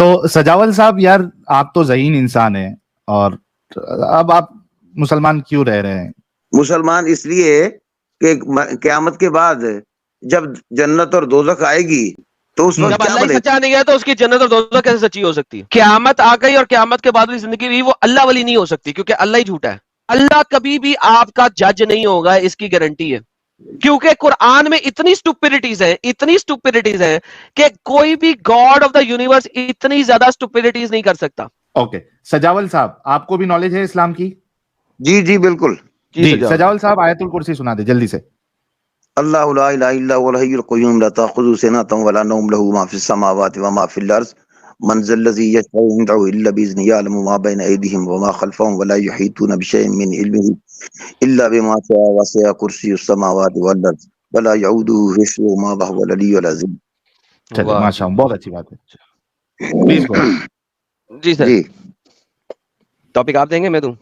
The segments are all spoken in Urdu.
تو سجاول صاحب یار آپ تو ذہین انسان ہیں، اور اب آپ مسلمان کیوں رہ رہے ہیں؟ مسلمان اس لیے کہ قیامت کے بعد جب جنت اور دوزخ آئے گی تو اس وقت جب کیا اللہ ہی بنے؟ سچا نہیں ہے تو اس کی جنت اور دوزخ کیسے سچی ہو سکتی ہے؟ قیامت آ گئی اور قیامت کے بعد والی زندگی بھی وہ اللہ والی نہیں ہو سکتی، کیونکہ اللہ ہی جھوٹا ہے. اللہ کبھی بھی آپ کا جج نہیں ہوگا، اس کی گارنٹی ہے. کیونکہ قرآن میں اتنی سٹوپیڈیٹیز ہیں کہ کوئی بھی گاڈ آف دا یونیورس اتنی زیادہ سٹوپیڈیٹیز نہیں کر سکتا. اوکے سجاول صاحب، آپ کو بھی نالج ہے اسلام کی؟ جی جی بالکل. جی سجاول صاحب آیت الکرسی سنا دے جلدی سے. اللہ لا الہ الا هو الحی القیوم لا تأخذه سنة ولا نوم له ما في السماوات وما في الارض من ذا الذي يشفع عنده الا باذنه يعلم ما بين ايديهم وما خلفهم ولا يحيطون بشيء من علمه الا بما شاء وسع کرسی السماوات والارض ولا يعوده حفظهما وهو العلی العظیم. چلے ماشاء اللہ، بہت اچھی بات ہے. Please go. G sir, G topic آپ دیں گے میں دوں؟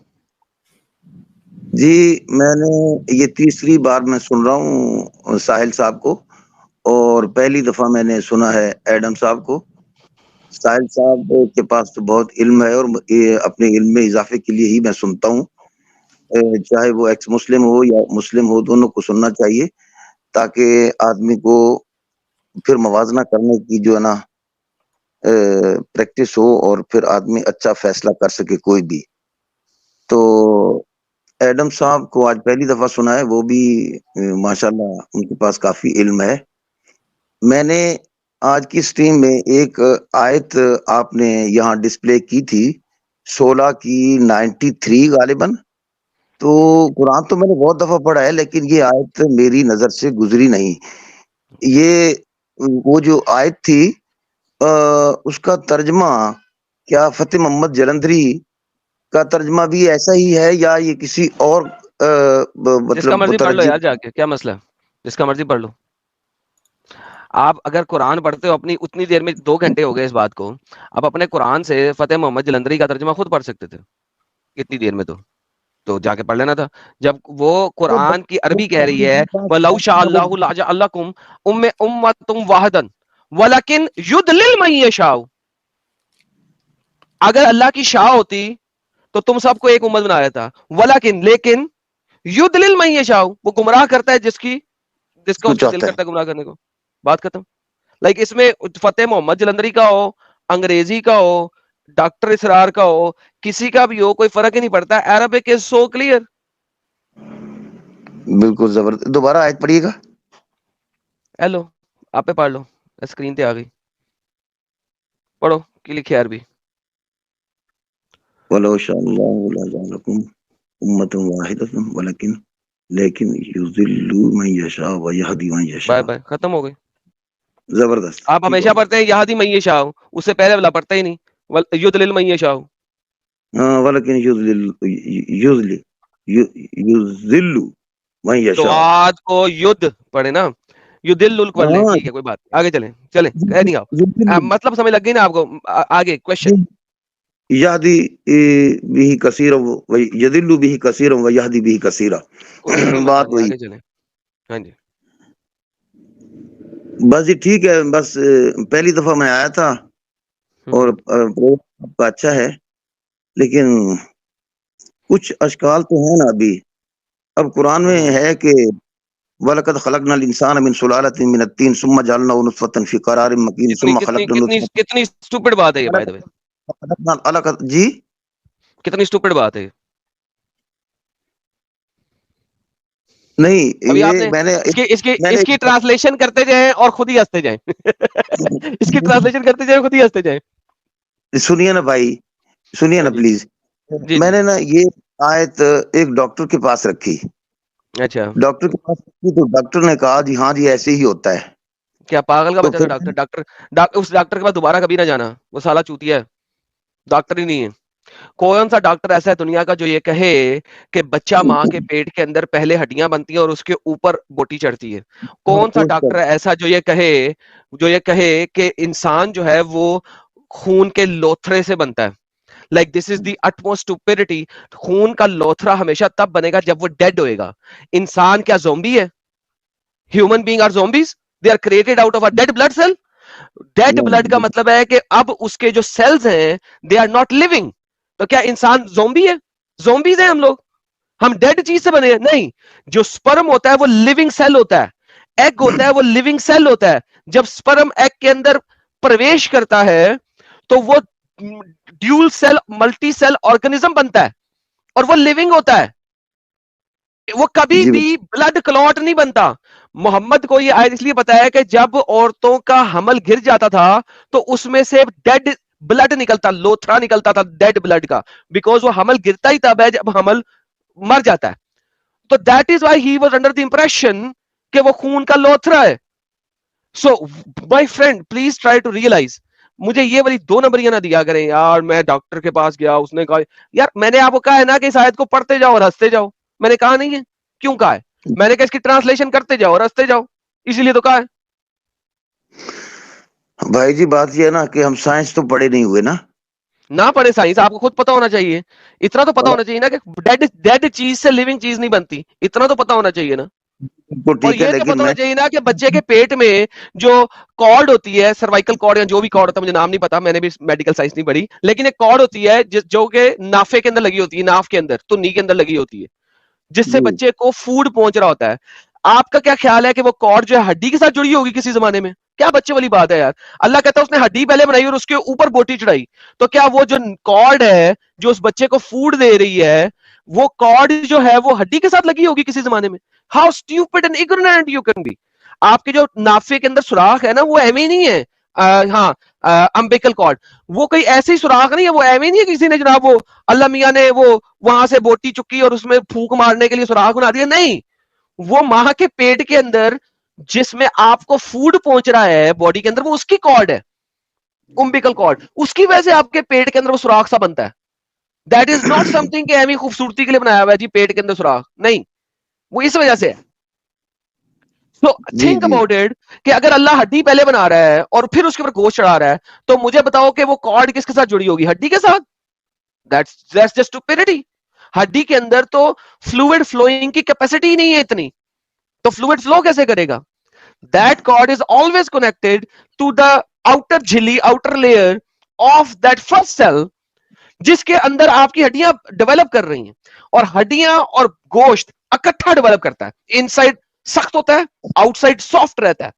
جی میں نے یہ تیسری بار میں سن رہا ہوں ساحل صاحب کو، اور پہلی دفعہ میں نے سنا ہے ایڈم صاحب کو. ساحل صاحب کے پاس تو بہت علم ہے، اور اپنے علم میں اضافے کے لیے ہی میں سنتا ہوں. چاہے وہ ایکس مسلم ہو یا مسلم ہو، دونوں کو سننا چاہیے تاکہ آدمی کو پھر موازنہ کرنے کی جو ہے نا پریکٹس ہو، اور پھر آدمی اچھا فیصلہ کر سکے کوئی بھی. تو ایڈم صاحب کو آج پہلی دفعہ سنا ہے، وہ بھی ماشاءاللہ ان کے پاس کافی علم ہے. میں نے آج کی سٹریم میں ایک آیت آپ نے یہاں ڈسپلے کی تھی 16 کی 93 غالباً. تو قرآن تو میں نے بہت دفعہ پڑھا ہے، لیکن یہ آیت میری نظر سے گزری نہیں. یہ وہ جو آیت تھی اس کا ترجمہ کیا فتح محمد جلندری کا ترجمہ بھی ایسا ہی ہے، یا یہ کسی اور جس کا مرضی پڑھ لو یار، جا کے کیا مسئلہ ہے، جس کا مرضی پڑھ لو. آپ اگر قرآن پڑھتے ہو اپنی اتنی دیر میں 2 گھنٹے ہو گئے اس بات کو، آپ اپنے قرآن سے فتح محمد جلندری کا ترجمہ خود پڑھ سکتے تھے اتنی دیر میں. تو جا کے پڑھ لینا تھا. جب وہ قرآن کی عربی کہہ رہی ہے وَلَوْ شَاءَ اللَّهُ لَجَعَلَكُمْ أُمَّةً وَاحِدَةً وَلَكِنْ يُضْلِلُ مَن يَشَاءُ. اگر اللہ کی شاء ہوتی تو تم سب کو ایک امت بنا دیتا، لیکن یضلل من یشاء، وہ گمراہ کرتا ہے جس کا اس کا دل کرتا ہے گمراہ کرنے کو. بات ختم. لائک اس میں فتح محمد جلندری کا ہو، انگریزی کا ہو، ڈاکٹر اسرار کا ہو، کسی کا بھی ہو، کوئی فرق ہی نہیں پڑتا. عربک از سو کلیئر. بالکل زبردست. دوبارہ آیت پڑھیے گا. ہیلو آپ پہ پڑھ لو، اسکرین پہ آ گئی، پڑھو کی لکھے عربی. وَلَوْ شَاءَ اللَّهُ لَجَعَلَكُمْ أُمَّةً وَاحِدَةً لیکن یضل من یشاء ویہدی من یشاء. بائے بائے، ختم ہو گئی. زبردست. آپ ہمیشہ پڑھتے ہیں یہدی من یشاء، اس سے پہلے والا پڑھتا ہی نہیں یضلل من یشاء. ولیکن یضل من یشاء. تو آج کو ید پڑھے نا، یدل پڑھ لیں. ٹھیک ہے کوئی بات، آگے چلیں کہہ نہیں آؤ، مطلب سمجھ لگ گئی نا آپ کو. آگے کوشچن. یہدی بھی کثیر یضل بھی کثیر و یہدی بھی کثیر. بات وہی. آگے چلیں. ہاں جی بس جی ٹھیک ہے. بس پہلی دفعہ میں آیا تھا، اور آپ کا اچھا ہے، لیکن کچھ اشکال تو ہیں نا ابھی. اب قرآن میں ہے کہ وَلَقَدْ خَلَقْنَا الْإِنسَانَ مِنْ سُلَالَةٍ مِنَ الطِّينِ ثُمَّ جَعَلْنَاهُ نُطْفَةً فِي قَرَارٍ مَكِينٍ ثُمَّ خَلَقْنَا النُّطْفَةَ. کتنی اسٹوپڈ بات ہے یہ بائی دا وے. جی کتنی اسٹوپڈ بات ہے. نہیں ابھی آپ یہ نے میں نے اس کی ٹرانسلیشن کرتے جائیں اور خود ہی ہنستے جائیں. اس کی ٹرانسلیشن کرتے جائیں خود ہی ہنستے جائیں. سنیے نا بھائی، سنیے نا پلیز. میں نے نا یہ آیت ایک ڈاکٹر کے پاس رکھی. اچھا ڈاکٹر کے پاس رکھی تو ڈاکٹر نے کہا جی ہاں جی ایسے ہی ہوتا ہے. کیا پاگل کا بچہ تھا ڈاکٹر. اس ڈاکٹر کے پاس دوبارہ کبھی نہ جانا، وہ سالا چوتیا ہے، ڈاکٹر ہی نہیں ہے. کون سا ڈاکٹر ایسا ہے دنیا کا جو یہ کہے کہ بچہ ماں کے پیٹ کے اندر پہلے ہڈیاں بنتی ہیں اور اس کے اوپر بوٹی چڑھتی ہے؟ کون سا ڈاکٹر ایسا جو یہ کہے کہ انسان جو ہے وہ خون کے لوتھرے سے بنتا ہے؟ Like this is the utmost stupidity. خون کا لوتھرا ہمیشہ تب بنے گا جب وہ ڈیڈ ہوئے گا. انسان کیا زومبی ہے؟ Human being are zombies. They are created out of a dead blood cell. Dead blood کا مطلب ہے کہ اب اس کے جو سیلز ہیں دے آر ناٹ لیونگ. تو کیا انسان زومبی ہے؟ زومبیز ہیں ہم لوگ؟ ہم ڈیڈ چیز سے بنے ہیں؟ نہیں. جو سپرم ہوتا ہے وہ لیونگ سیل ہوتا ہے, ایگ ہوتا ہے وہ لیونگ سیل ہوتا ہے. جب سپرم ایگ کے اندر پرویش کرتا ہے تو وہ dual cell multi cell organism بنتا ہے اور وہ لیونگ ہوتا ہے. وہ کبھی بھی بلڈ کلوٹ نہیں بنتا. محمد کو یہ آیت اس لیے بتایا کہ جب عورتوں کا حمل گر جاتا تھا تو اس میں سے ڈیڈ بلڈ نکلتا, لوتھرا نکلتا تھا ڈیڈ بلڈ کا, بیکاز وہ حمل گرتا ہی تب ہے جب حمل مر جاتا ہے. تو that is why he was under the impression کہ وہ خون کا لوتھرا ہے. So my friend please try to realise. مجھے یہ والی 2 نمبریاں نہ دیا کریں یار. میں ڈاکٹر کے پاس گیا, اس نے کہا یار میں نے آپ کو کہا ہے نا کہ اس آیت کو پڑھتے جاؤ اور ہنستے جاؤ. میں نے کہا نہیں ہے, کیوں کہا ہے؟ میں نے کہا اس کی ٹرانسلیشن کرتے جاؤ اور ہنستے جاؤ, اسی لیے تو کہا ہے. بھائی جی بات یہ ہے نا کہ ہم سائنس تو پڑھے نہیں ہوئے نا. نہ پڑھے سائنس, آپ کو خود پتا ہونا چاہیے. اتنا تو پتا ہونا چاہیے نا کہ ڈیڈ چیز سے لیونگ چیز نہیں بنتی. اتنا تو پتا ہونا چاہیے نا. اور یہ تو پتا ہونا چاہیے نا کہ بچے کے پیٹ میں جو کارڈ ہوتی ہے, سروائکل کارڈ یا جو بھی کارڈ ہوتا ہے, مجھے نام نہیں پتا, میں نے بھی میڈیکل سائنس نہیں پڑھی, لیکن ایک کارڈ ہوتی ہے جو کہ نافے کے اندر لگی ہوتی ہے, ناف کے اندر, تنی کے اندر لگی ہوتی ہے, جس سے بچے کو فوڈ پہنچ رہا ہوتا ہے. آپ کا کیا خیال ہے کہ وہ کارڈ جو ہے ہڈی کے ساتھ جڑی ہوگی کسی زمانے میں؟ کیا بچے والی بات ہے یار. اللہ کہتا ہے اس نے ہڈی پہلے بنائی اور اس کے اوپر بوٹی چڑھائی. تو کیا وہ جو کارڈ ہے جو اس بچے کو فوڈ دے رہی ہے, وہ کارڈ جو ہے وہ ہڈی کے ساتھ لگی ہوگی کسی زمانے میں؟ How stupid and ignorant you can be. آپ کے جو نافے کے اندر سوراخ ہے نا وہ ایویں نہیں ہے. ہاں امبیکل کارڈ وہ کوئی ایسے ہی سوراخ نہیں ہے, وہ ایویں نہیں ہے کسی نے جناب وہ اللہ میاں نے وہ وہاں سے بوٹی چکی اور اس میں پھونک مارنے کے لیے سوراخ بنا دیا. نہیں, وہ ماں کے پیٹ کے اندر جس میں آپ کو فوڈ پہنچ رہا ہے باڈی کے اندر, وہ اس کی کارڈ ہے, امبیکل کارڈ. اس کی وجہ سے آپ کے پیٹ کے اندر وہ سوراخ سا بنتا ہے. That is not some thing کہ ایویں خوبصورتی کے لیے بنایا ہوا ہے جی پیٹ کے اندر سوراخ, نہیں, وہ اس وجہ سے ہے. سو تھنک اباؤٹ اٹ کہ اگر اللہ ہڈی پہلے بنا رہا ہے اور پھر اس کے اوپر گوشت چڑھا رہا ہے, تو مجھے بتاؤ کہ وہ کارڈ کس کے ساتھ جڑی ہوگی؟ ہڈی کے ساتھ. That's just stupidity. ہڈی کے اندر تو فلوئڈ فلوئنگ کی کیپیسٹی ہی نہیں ہے اتنی, تو فلوئڈ فلو کیسے کرے گا؟ That cord is always connected to the outer jhilli, outer layer of that first cell, جس کے اندر آپ کی ہڈیاں ڈیولپ کر رہی ہیں. اور ہڈیاں اور گوشت اکٹھا ڈیولپ کرتا ہے. ان سائڈ سخت ہوتا ہے, آؤٹ سائڈ سافٹ رہتا ہے.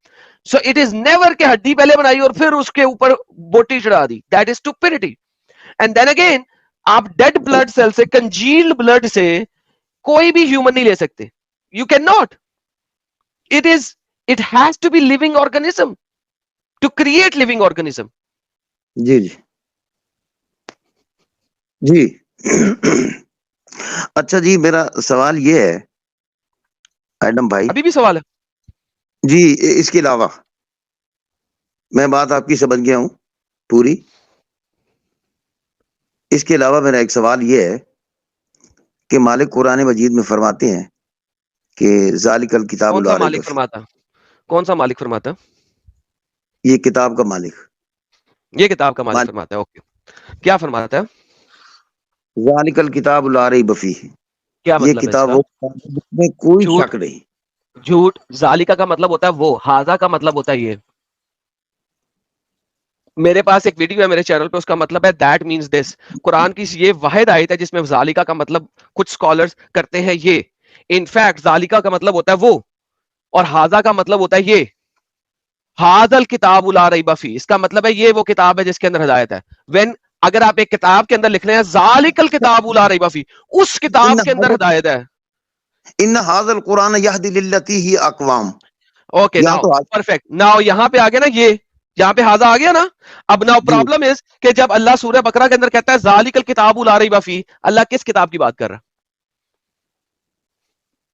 سو اٹ از نیور کہ ہڈی پہلے بنائی اور پھر اس کے اوپر بوٹی چڑھا دی. That is stupidity. And then again آپ ڈیڈ بلڈ سیل سے, کنجیلڈ بلڈ سے کوئی بھی ہیومن نہیں لے سکتے. You can not. It has to be living organism to create living organism. جی جی جی. اچھا جی, میرا سوال یہ ہے ایڈم بھائی. ابھی بھی سوال ہے جی. اس کے علاوہ میں بات آپ کی سمجھ گیا ہوں پوری. اس کے علاوہ میرا ایک سوال یہ ہے کہ مالک قرآن مجید میں فرماتے ہیں کہ ذالک الکتاب کون سا لا ریب مالک فرماتا؟ کون سا مالک فرماتا؟ یہ کتاب کا مالک, یہ کتاب کا مالک فرماتا ہے. اوکے, کیا فرماتا ہے؟ ذالک الکتاب لا ریب فیہ. کیا یہ مطلب کتاب میں کوئی شک نہیں. جھوٹ. ذالکہ کا مطلب ہوتا ہے وہ, ہاذا کا مطلب ہوتا ہے یہ. میرے پاس ایک ویڈیو ہے میرے چینل پہ, اس کا مطلب ہے دیٹ مینز دس. قرآن کی یہ واحد آیت ہے جس میں ذالکہ کا مطلب کچھ سکالرز کرتے ہیں یہ. انفیکٹ ذالکہ کا مطلب ہوتا ہے وہ, اور ہاذا کا مطلب ہوتا ہے یہ. ھذا الکتاب لا ریب فیہ, اس کا مطلب ہے یہ وہ کتاب ہے جس کے اندر ہدایت ہے. وین اگر آپ ایک کتاب کے اندر لکھ رہے ہیں ذالک الکتاب لا ریب فیہ, اس کتاب کے اندر ہدایت ہے. ان ھذا القرآن یہدی للتی ہی اقوام. Okay now perfect. ناؤ یہاں پہ آ گیا نا, یہ یہاں پہ ہاذا آ گیا نا. اب ناؤ پرابلم از کہ جب اللہ سورہ بقرہ کے اندر کہتا ہے ذالک الکتاب لا ریب فیہ, اللہ کس کتاب کی بات کر رہا ہے؟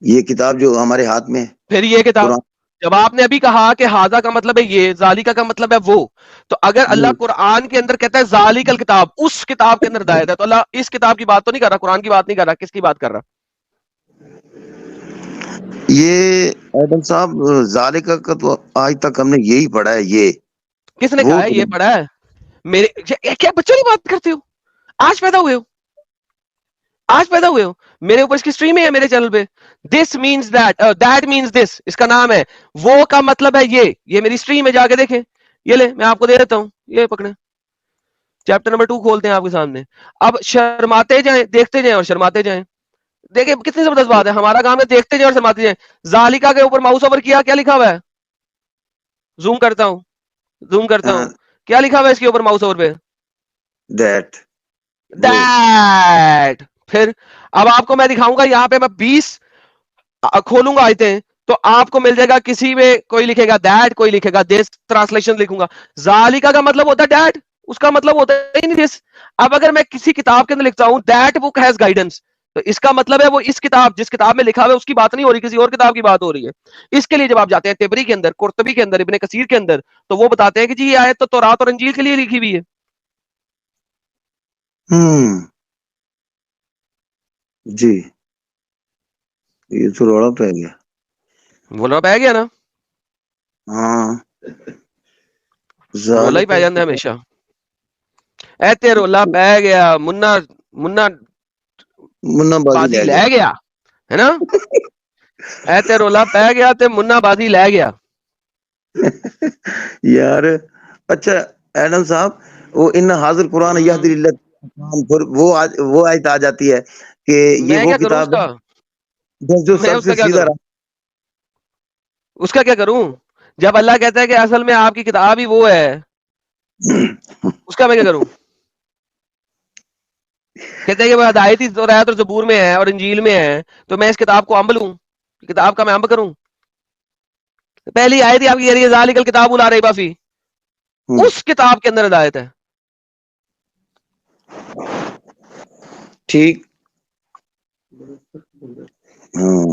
یہ کتاب جو ہمارے ہاتھ میں. پھر یہ کتاب, جب آپ نے ابھی کہا کہ ہاذا کا مطلب ہے یہ, ذالکہ کا مطلب ہے وہ, تو اگر اللہ قرآن کے اندر کہتا ہے ذالک الکتاب, اس کتاب کے اندر ہدایت ہے, تو اللہ اس کتاب کی بات تو نہیں کر رہا, قرآن کی بات نہیں کر رہا, کس کی بات کر رہا؟ یہ ایڈم صاحب ذالکہ کا تو آج تک ہم نے یہی پڑھا ہے. یہ کس نے کہا ہے یہ پڑھا ہے؟ میرے کیا بچوں کی بات کرتے ہو؟ آج پیدا ہوئے ہو, آج پیدا ہوئے ہو. میرے اوپر اس کی سٹریم ہے میرے چینل پہ. دس مینز دیٹ, دیٹ مینز دس, اس کا نام ہے. وہ کا مطلب ہے یہ میری سٹریم میں جا کے دیکھیں. یہ لے میں آپ کو دے دیتا ہوں, یہ پکڑیں, چیپٹر نمبر 2 کھولتے ہیں آپ کے سامنے. اب شرماتے جائیں, دیکھتے جائیں اور شرماتے جائیں. دیکھیں کتنی زبردست بات ہے, ہمارا کام ہے دیکھتے جائیں اور شرماتے جائیں. ذالکا کے اوپر ماؤس اوور کیا, کیا لکھا ہوا ہے, زوم کرتا ہوں, زوم کرتا ہوں, کیا لکھا ہوا ہے اس کے اوپر ماؤس اوور پہ, دیٹ. دیٹ. پھر اب آپ کو میں دکھاؤں گا, یہاں پہ میں 20 کھولوں گا آیتیں, تو آپ کو مل جائے گا کسی میں کوئی لکھے گا دیٹ, کوئی لکھے گا دس, ٹرانسلیشن لکھوں گا. ذالکا کا مطلب ہوتا ہے ڈیٹ, اس کا مطلب ہوتا ہے نہیں دس. اب اگر میں کسی کتاب کے اندر لکھتا ہوں دیٹ بک ہیز گائیڈنس, تو اس کا مطلب ہے وہ اس کتاب, جس کتاب میں لکھا ہوا ہے اس کی بات نہیں ہو رہی, کسی اور کتاب کی بات ہو رہی ہے. اس کے لیے جب آپ جاتے ہیں تبری کے اندر, قرطبی کے اندر, ابن کثیر کے اندر, تو وہ بتاتے ہیں کہ جی یہ آیت تو تورات اور انجیل کے لیے لکھی ہوئی ہے. جی یہ تو روڑا پہ گیا. رولا پہ گیا نا, ہاں رولا ہی پہ جاتا ہے ہمیشہ. ایتے رولا پہ گیا, منا منا منا بازی لے گیا ہے نا, ایتے رولا پہ گیا تے منا بازی لے گیا. یار اچھا ایڈم صاحب, وہ ان حاضر قرآن یہدی للت, پھر وہ آیت آ جاتی ہے کہ یہ میں وہ کیا کروں اس کتاب کا, ہے جو میں سب اس سے کا کیا سیدھا کروں, اس کا کیا کروں, جب اللہ کہتا ہے کہ اصل میں آپ کی کتاب ہی وہ ہے, اس کا میں کیا کروں. کہتے ہیں کہ وہ ہدایت ہی تورات اور زبور میں ہے اور انجیل میں ہے, تو میں اس کتاب کو امب لوں, کتاب کا میں امب کروں. پہلی آیت ہی آپ کی کہہ رہی ہے ذالک الکتاب لا ریب فیہ, اس کتاب کے اندر ہدایت ہے. ٹھیک. ہاں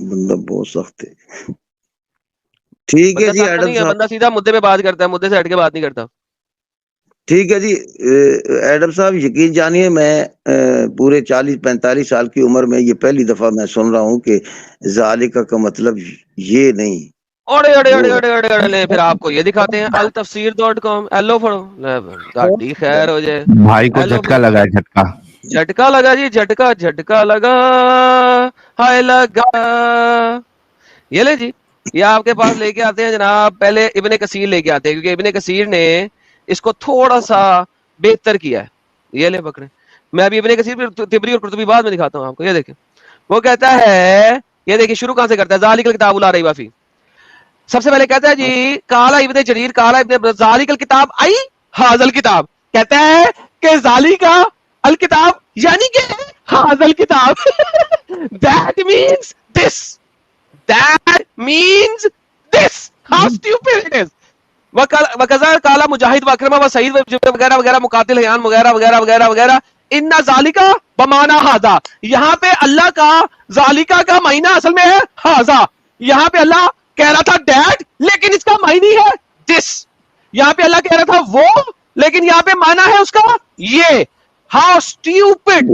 بندہ بہت سخت ہے. ٹھیک ہے بندہ جی سخت ایڈم نہیں ہے, صاحب, بندہ سیدھا مدے پہ بات کرتا ہے, مدے سے ہٹ کے بات نہیں کرتا. ٹھیک ہے جی ایڈم صاحب, یقین جانیے میں پورے 40-45 سال کی عمر میں یہ پہلی دفعہ میں سن رہا ہوں کہ ذالکا کا مطلب یہ نہیں. اڑے اڑے اڑے اڑے اڑے اڑے لے, پھر آپ کو یہ دکھاتے ہیں التفسیر.com, ایلو پڑھو, گاڑی خیر ہو جائے. بھائی کو ایلو جھٹکا لگا ہے, جھٹکا. جھٹکا لگا جی, جھٹکا جھٹکا لگا, ہائے لگا. یہ لے جی, یہ آپ کے پاس لے کے آتے ہیں جناب, پہلے ابن کثیر لے کے آتے ہیں, کیونکہ ابن کثیر نے اس کو تھوڑا سا بہتر کیا ہے. یہ لے پکڑے, میں ابھی ابن کثیر تبری اور قرطبی بعد میں دکھاتا ہوں آپ کو. یہ دیکھیں وہ کہتا ہے, یہ دیکھیں شروع کہاں سے کرتا ہے, ذالک الکتاب لا ریب فیہ. سب سے پہلے کہتا ہے جی قال ابن جریر قال ابن ذالک الکتاب ای ھذا الکتاب, کہتا ہے کہ ذالکا الکتاب یعنی کہ ھذا الکتاب, that means this, that means this. How stupid it is. وکذا قال مجاہد واکرمہ وسعید وغیرہ وغیرہ, مقاتل حیان وغیرہ وغیرہ وغیرہ وغیرہ, ان ذالکا بمعنی ھذا. یہاں پہ اللہ کا ذالکا کا معنی اصل میں ہے ھذا. یہاں پہ اللہ کہہ رہا تھا ڈیڈ, لیکن اس کا معنی ہے دس. یہاں پہ اللہ کہہ رہا تھا وہ, لیکن یہاں پہ معنی ہے اس کا یہ. How stupid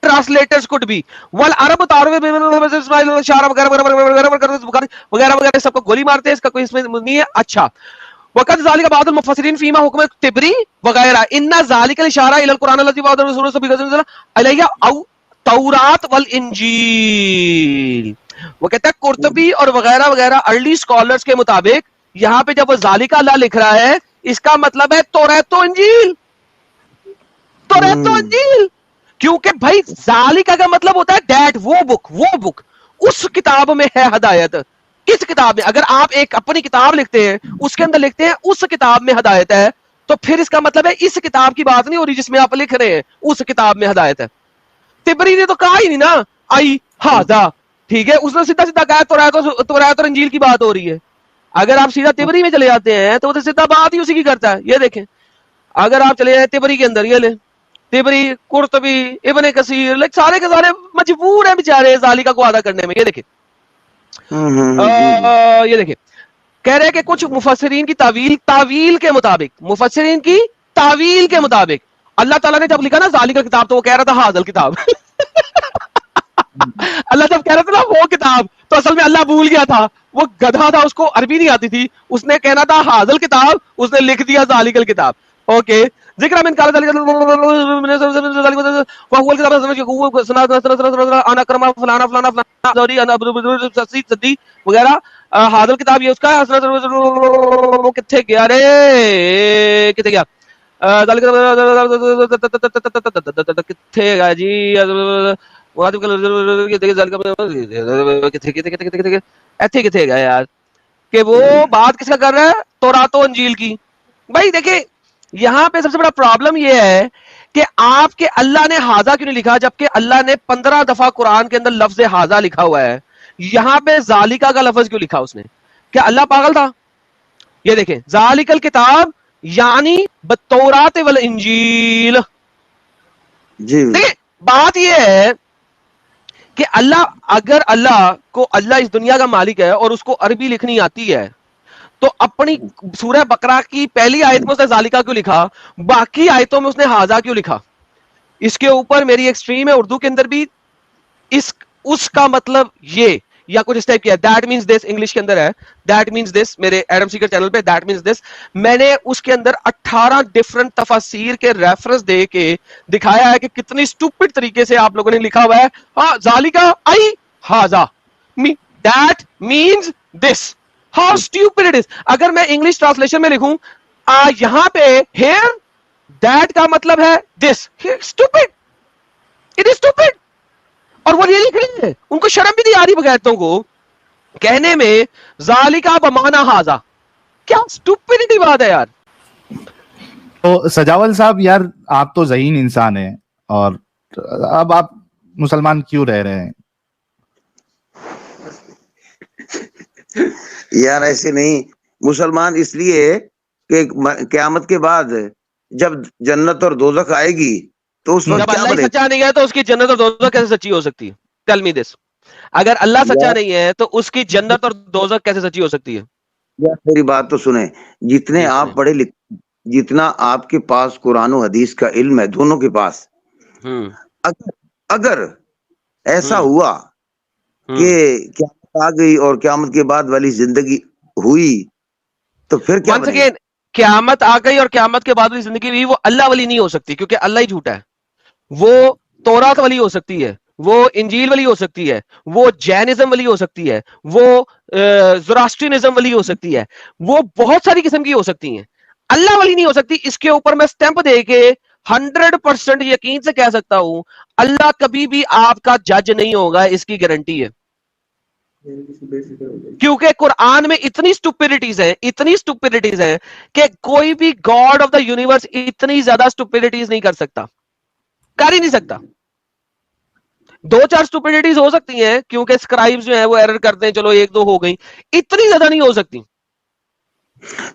translators could be. والعرب تعارف اشارہ وغیرہ وغیرہ وغیرہ سب کو گولی مارتے ہیں, اس کا کوئی اس میں نہیں ہے. اچھا, وقت ذالک بعض المفسرین فیما حکم تبری وغیرہ, ان ذالک الاشارہ الی القرآن الذی بعد رسول صلی اللہ علیہ وسلم علیہ او تورات والانجیل. وہ کہتا ہے قرطبی اور وغیرہ وغیرہ ارلی اسکالرز کے مطابق یہاں پہ جب وہ ذالکا اللہ لکھ رہا ہے, اس کا مطلب ہے توریت و انجیل, توریت و انجیل. کیونکہ بھائی ذالکا کا مطلب ہوتا ہے ڈیٹ, وہ بک, وہ بک, اس کتاب میں ہے ہدایت. کس کتاب میں؟ اگر آپ ایک اپنی کتاب لکھتے ہیں, اس کے اندر لکھتے ہیں اس کتاب میں ہدایت ہے, تو پھر اس کا مطلب ہے اس کتاب کی بات نہیں ہو رہی جس میں آپ لکھ رہے ہیں, اس کتاب میں ہدایت ہے. تبری نے تو کہا ہی نہیں نا آئی ھذا, ٹھیک ہے, اس نے سیدھا سیدھا کہا توریت اور انجیل کی بات ہو رہی ہے. اگر آپ سیدھا تبری میں چلے جاتے ہیں تو وہ تو سیدھا بات ہی اسی کی کرتا ہے. یہ دیکھیں, اگر آپ چلے جائیں تبری کے اندر, یہ لیں تبری, قرطبی, ابن کثیر, سارے کے سارے مجبور ہیں بیچارے ذالکا کو ادا کرنے میں. یہ دیکھیں یہ دیکھیں, کہہ رہے کہ کچھ مفسرین کی تعویل کے مطابق, مفسرین کی تعویل کے مطابق اللہ تعالیٰ نے جب لکھا نا ذالکا کتاب, تو وہ کہہ رہا تھا ھذا الکتاب. اللہ جب کہہ رہا تھا نا وہ کتاب, تو اصل میں اللہ بھول گیا تھا, وہ گدھا تھا, اس کو عربی نہیں آتی تھی, اس نے کہنا تھا ھذا الکتاب, اس نے لکھ دیا ذالک الکتاب. اوکے, ذکر من قال ذلك وهو الكتاب انا کرما فلانا فلانا فلانا وغیرہ, حاضر کتاب یہ اس کا وہ کتنے گیا رے کتنے گیا کتنے گیا جی ایتھے کتنے گیا یار کہ وہ بات کس کا کر رہا ہے تورات و انجیل کی. بھائی دیکھیں یہاں پہ سب سے بڑا پرابلم یہ ہے کہ آپ کے اللہ نے ہاذا کیوں نہیں لکھا جبکہ اللہ نے 15 دفعہ قرآن کے اندر لفظ ہاذا لکھا ہوا ہے. یہاں پہ ذالکا کا لفظ کیوں لکھا اس نے؟ کیا اللہ پاگل تھا؟ یہ دیکھیں ذالک الکتاب یعنی بالتورات والانجیل. جی دیکھیں بات یہ ہے کہ اللہ اگر اللہ کو اللہ اس دنیا کا مالک ہے اور اس کو عربی لکھنی آتی ہے تو اپنی سورہ بقرہ کی پہلی آیت میں اس نے ذالکا کیوں لکھا, باقی آیتوں میں اس نے ہاذا کیوں لکھا؟ اس کے اوپر میری ایک سٹریم ہے اردو کے اندر بھی, اس کا مطلب یہ یا کچھ اس ٹائپ کیا دیٹ مینس دس, انگلش کے اندر ہے دیٹ مینس دس, میرے ایڈم سیکر چینل پہ دیٹ مینس دس. میں نے اس کے اندر 18 ڈفرنٹ تفاسیر کے ریفرنس دے کے دکھایا ہے کہ کتنی اسٹوپڈ طریقے سے آپ لوگوں نے لکھا ہوا ہے ہاں ذالکا ای ہاذا that means this. How stupid it is. اگر میں انگلش ٹرانسلیشن میں لکھوں یہاں پہ ہیئر دیٹ کا مطلب ہے دس, اسٹوپڈ اٹ از اسٹوپڈ. اور وہ یہ لکھ رہے ہیں, ان کو شرم بھی نہیں آ رہی بغیرتوں کو کہنے میں ذالکا بمعنی ہاذا. کیا اسٹوپڈیٹی بات ہے یار. تو سجاول صاحب یار آپ تو ذہین انسان ہیں اور اب آپ مسلمان کیوں رہ رہے ہیں؟ یار ایسے نہیں, مسلمان اس لیے کہ قیامت کے بعد جب جنت اور دوزخ آئے گی تو اس وقت جب کیا اللہ ہی بنے سچا نہیں ہے تو اس کی جنت اور دوزخ کیسے سچی ہو سکتی ہے؟ ٹیل می دس. اگر اللہ سچا نہیں ہے تو اس کی جنت اور دوزخ کیسے سچی ہو سکتی ہے؟ یار میری بات تو سنیں, جتنے آپ پڑھے لکھے, جتنا آپ کے پاس قرآن و حدیث کا علم ہے دونوں کے پاس, اگر ایسا ہوا کہ قیامت آ گئی اور قیامت کے بعد والی زندگی ہوئی تو پھر کیا Once بنے گا؟ again, قیامت آ گئی اور قیامت کے بعد والی زندگی بھی وہ اللہ والی نہیں ہو سکتی کیونکہ اللہ ہی جھوٹا ہے. وہ تورات والی ہو سکتی ہے, وہ انجیل والی ہو سکتی ہے, وہ جینزم والی ہو سکتی ہے, وہ زوراسٹرینزم والی ہو سکتی ہے, وہ بہت ساری قسم کی ہو سکتی ہیں. اللہ والی نہیں ہو سکتی. اس کے اوپر میں سٹیمپ دے کے 100% یقین سے کہہ سکتا ہوں اللہ کبھی بھی آپ کا جج نہیں ہوگا, اس کی گارنٹی ہے. کیونکہ قرآن میں اتنی سٹوپیڈیٹیز ہیں کہ کوئی بھی گاڈ آف دا یونیورس اتنی زیادہ سٹوپیڈیٹیز نہیں کر سکتا, کر ہی نہیں سکتا. 2-4 سٹوپیڈیٹیز ہو سکتی ہیں کیونکہ اسکرائبز جو ہیں وہ ایرر کرتے ہیں, چلو 1-2 ہو گئی, اتنی زیادہ نہیں ہو سکتی.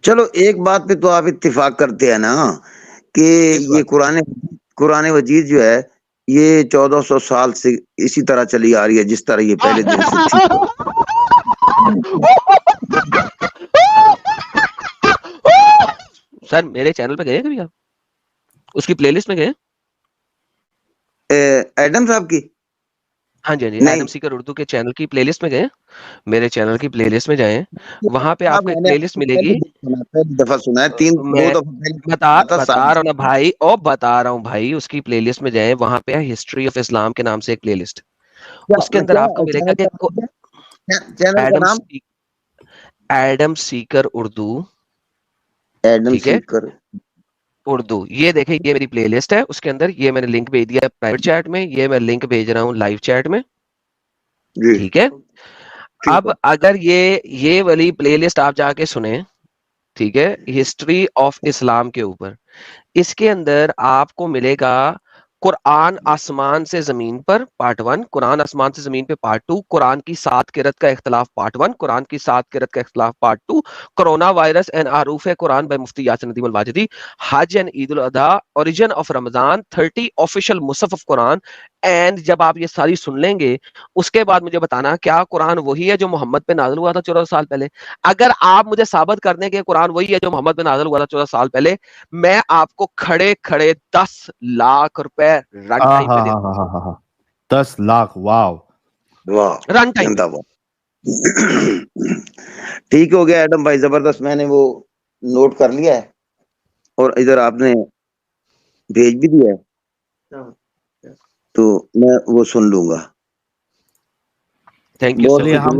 چلو ایک بات پہ تو آپ اتفاق کرتے ہیں نا کہ یہ قرآن مجید جو ہے یہ 1400 سال سے اسی طرح چلی آ رہی ہے جس طرح یہ پہلے دن سے تھی. سر میرے چینل پہ گئے کبھی آپ اس کی پلے لسٹ میں گئے؟ ایڈم صاحب کی ہاں جی ایڈم سیکر اردو کے چینل کی پلے لسٹ میں گئے, میرے چینل کی پلے لسٹ میں جائیں, وہاں پہ آپ کو ایک پلے لسٹ ملے گی. دفعہ سنا ہے, 2 دفعہ بتا رہا ہوں نا بھائی, بتا رہا ہوں بھائی, اس کی پلے لسٹ میں جائیں, وہاں پہ ہسٹری آف اسلام کے نام سے ایک پلے لسٹ, اس کے اندر آپ کو ملے گا کہ ایڈم سیکر اردو, ٹھیک ہے اردو, یہ دیکھیں یہ میری پلے لسٹ ہے, اس کے اندر یہ میں نے لنک بھیج دیا ہے پرائیویٹ چیٹ میں, یہ میں لنک بھیج رہا ہوں لائیو چیٹ میں, ٹھیک ہے. اب اگر یہ والی پلے لسٹ آپ جا کے سنیں, ٹھیک ہے, ہسٹری آف اسلام کے اوپر, اس کے اندر آپ کو ملے گا قرآن آسمان سے زمین پر پارٹ 1, قرآن آسمان سے زمین پہ پارٹ 2, قرآن کی 7 قرت کا اختلاف پارٹ 1, قرآن کی 7 قرت کا اختلاف پارٹ 2, کرونا وائرس اینڈ عروف Quran by Mufti Yasir Nadeem Alwajidi, Hajj and Eid al-Adha, origin of Ramadan, 30 official مصحف آف قرآن. اینڈ جب آپ یہ ساری سن لیں گے اس کے بعد مجھے بتانا کیا قرآن وہی ہے جو محمد پہ نازل ہوا تھا 14 سال پہلے. اگر آپ مجھے ثابت کر دیں کہ قرآن وہی ہے جو محمد پہ نازل ہوا تھا 14 سال پہلے, میں آپ کو کھڑے 10 لاکھ روپے رن ٹائم پہ دے دوں. 10 لاکھ, واو رن ٹائم. ٹھیک ہو گیا ایڈم بھائی, زبردست, میں نے وہ نوٹ کر لیا ہے اور ادھر آپ نے بھیج بھی دیا ہے تو میں وہ سن لوں گا. Thank you. چلیے ہم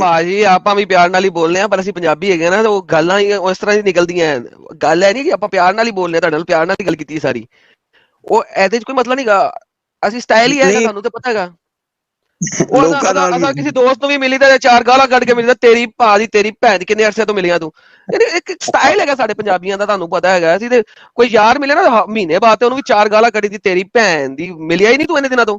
ਭਾਜੀ ਆਪਾਂ ਵੀ ਪਿਆਰ ਨਾਲ ਹੀ ਬੋਲਨੇ ਆ, ਪਰ ਅਸੀਂ ਪੰਜਾਬੀ ਹੈਗੇ ਨਾ, ਉਹ ਗੱਲਾਂ ਹੀ ਉਸ ਤਰ੍ਹਾਂ ਹੀ ਨਿਕਲਦੀਆਂ। ਗੱਲ ਹੈ ਨਹੀਂ ਕਿ ਆਪਾਂ ਪਿਆਰ ਨਾਲ ਹੀ ਬੋਲਨੇ ਆ, ਤੁਹਾਡੇ ਨਾਲ ਪਿਆਰ ਨਾਲ ਹੀ ਗੱਲ ਕੀਤੀ ਸਾਰੀ, ਉਹ ਇਹਦੇ 'ਚ ਕੋਈ ਮਤਲਬ ਨਹੀਂਗਾ, ਅਸੀਂ ਸਟਾਈਲ ਹੀ ਹੈਗਾ, ਤੁਹਾਨੂੰ ਤਾਂ ਪਤਾ ਹੈਗਾ। ਅਸਾਂ ਕਿਸੇ ਦੋਸਤ ਨੂੰ ਵੀ ਮਿਲੀ ਤਾਂ 4 ਗਾਲਾਂ ਕੱਢ ਕੇ ਮਿਲਦਾ, ਤੇਰੀ ਭਾ ਦੀ ਤੇਰੀ ਭੈਣ ਦੀ ਕਿੰਨੇ ਅਰਸੇ ਤੋਂ ਮਿਲੀਆਂ ਤੂੰ। ਇੱਕ ਸਟਾਈਲ ਹੈਗਾ ਸਾਡੇ ਪੰਜਾਬੀਆਂ ਦਾ, ਤੁਹਾਨੂੰ ਪਤਾ ਹੈਗਾ। ਅਸੀਂ ਤੇ ਕੋਈ ਯਾਰ ਮਿਲੇ ਨਾ ਮਹੀਨੇ ਬਾਅਦ ਤੇ ਉਹਨੂੰ ਵੀ 4 ਗਾਲਾਂ ਕੱਢੀ ਦੀ, ਤੇਰੀ ਭੈਣ ਦੀ, ਮਿਲਿਆ ਹੀ ਨਹੀਂ ਤੂੰ ਇੰਨੇ ਦਿਨਾਂ ਤੋਂ।